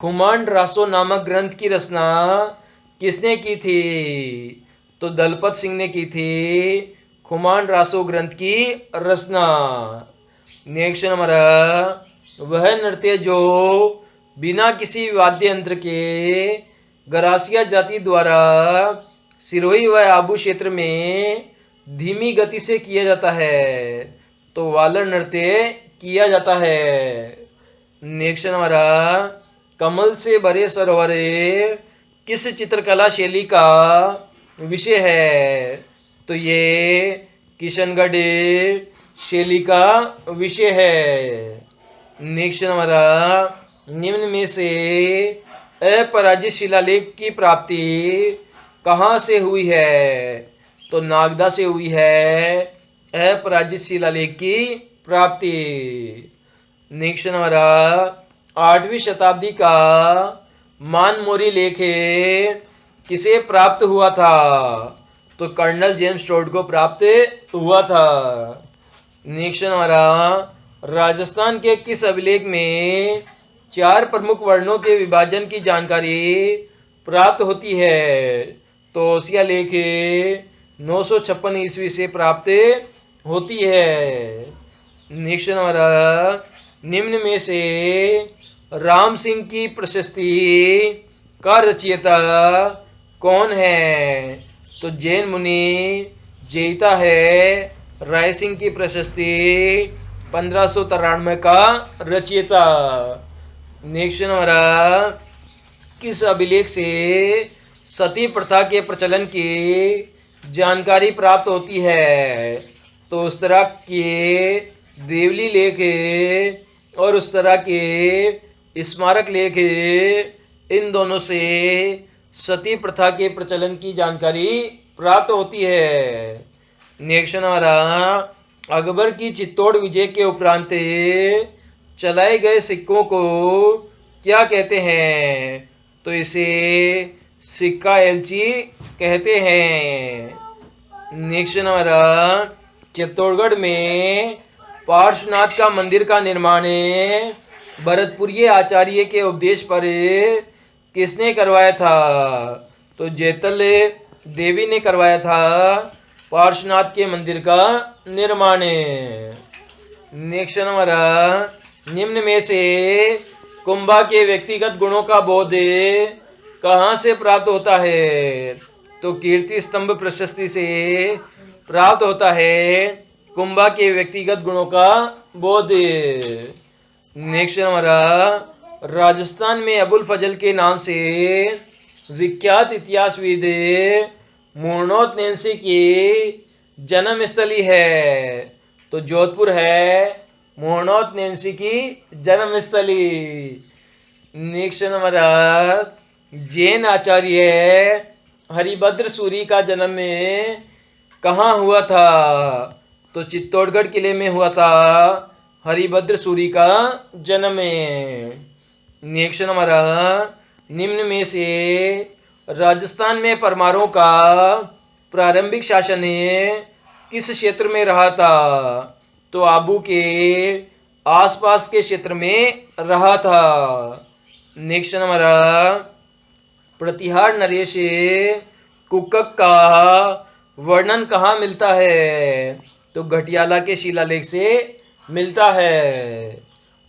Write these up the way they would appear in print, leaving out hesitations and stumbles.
खुमान रासो नामक ग्रंथ की रचना किसने की थी? तो दलपत सिंह ने की थी खुमान रासो ग्रंथ की रचना। नेक्स्ट नंबर, वह नृत्य जो बिना किसी वाद्य यंत्र के गरासिया जाति द्वारा सिरोही व आबू क्षेत्र में धीमी गति से किया जाता है, तो वालर नृत्य किया जाता है। नेक्स्ट नंबर, कमल से भरे सरोवर किस चित्रकला शैली का विषय है? तो ये किशनगढ़ शैली का विषय है। नेक्स्ट नंबर, निम्न में से अपराजित शिलालेख की प्राप्ति कहाँ से हुई है? तो नागदा से हुई है अपराजित शिलालेख की प्राप्ति। नेक्स्ट नंबर, 8वीं शताब्दी का मानमोरी लेख किसे प्राप्त हुआ था? तो कर्नल जेम्स टोड को प्राप्त हुआ था। नेक्स्ट नंबर, राजस्थान के किस अभिलेख में 4 प्रमुख वर्णों के विभाजन की जानकारी प्राप्त होती है? तो ओसिया लेख 956 ईस्वी से प्राप्त होती है। नेक्स्ट नंबर, निम्न में से राम सिंह की प्रशस्ति का रचयिता कौन है? तो जैन मुनि जेता है राय सिंह की प्रशस्ति 1593 का रचयिता। नेक्स्ट नंबर, किस अभिलेख से सती प्रथा के प्रचलन की जानकारी प्राप्त होती है? तो उस तरह के देवली लेख और उस तरह के स्मारक लेख, इन दोनों से सती प्रथा के प्रचलन की जानकारी प्राप्त होती है। नेक्स्ट नंबर, अकबर की चित्तौड़ विजय के उपरांत चलाए गए सिक्कों को क्या कहते हैं? तो इसे सिक्का एलची कहते हैं। नेक्स्ट नंबर, चित्तौड़गढ़ में पार्श्वनाथ का मंदिर का निर्माण भरतपुरीय आचार्य के उपदेश पर किसने करवाया था? तो जैतल देवी ने करवाया था पार्श्वनाथ के मंदिर का निर्माण। नेक्स्ट नंबर, निम्न में से कुंभा के व्यक्तिगत गुणों का बोध कहाँ से प्राप्त होता है? तो कीर्ति स्तंभ प्रशस्ति से प्राप्त होता है कुंभा के व्यक्तिगत गुणों का बोध। नेक्स्ट नंबर, राजस्थान में अबुल फजल के नाम से विख्यात इतिहासविद मुर्नोत नैन्सी की जन्म स्थली है? तो जोधपुर है मुर्नोत नैन्सी की जन्म स्थली। नेक्स्ट नंबर, जैन आचार्य हरिभद्र सूरी का जन्म कहाँ हुआ था? तो चित्तौड़गढ़ किले में हुआ था हरिभद्र सूरी का जन्म। नेक्स्ट नंबर, निम्न में से राजस्थान में परमारों का प्रारंभिक शासन किस क्षेत्र में रहा था? तो आबू के आसपास के क्षेत्र में रहा था। नेक्स्ट नंबर, प्रतिहार नरेश कुक्कक का वर्णन कहाँ मिलता है? तो घटियाला के शिलालेख से मिलता है।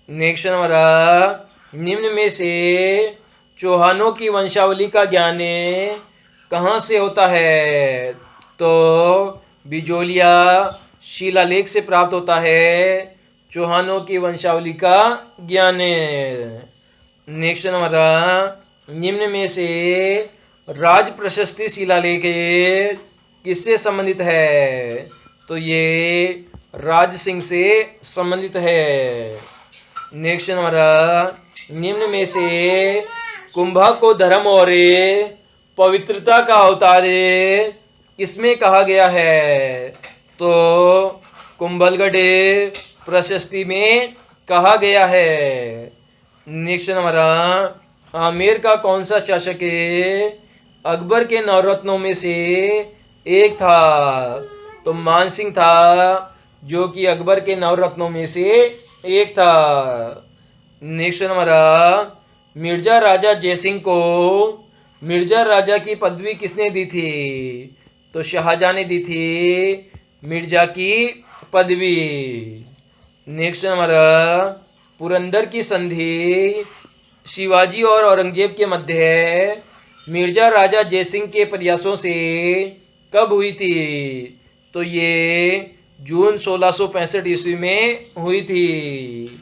नेक्स्ट नंबर, निम्न में से चौहानों की वंशावली का ज्ञान कहाँ से होता है? तो बिजोलिया शिलालेख से प्राप्त होता है चौहानों की वंशावली का ज्ञान। नेक्स्ट नंबर, निम्न में से राज प्रशस्ति शिलालेख किससे संबंधित है? तो ये राज सिंह से संबंधित है। नेक्स्ट नंबर, निम्न में से कुंभा को धर्म और पवित्रता का अवतार किसमें कहा गया है? तो कुंभलगढ़ प्रशस्ति में कहा गया है। नेक्स्ट नंबर, आमेर का कौन सा शासक अकबर के नवरत्नों में से एक था? तो मानसिंह था, जो कि अकबर के नवरत्नों में से एक था। नेक्स्ट नंबर, मिर्जा राजा जयसिंह को मिर्जा राजा की पदवी किसने दी थी? तो शाहजहां ने दी थी मिर्जा की पदवी। नेक्स्ट नंबर, पुरंदर की संधि शिवाजी और औरंगजेब के मध्य है मिर्जा राजा जयसिंह के प्रयासों से कब हुई थी? तो ये जून 1665 ईस्वी में हुई थी।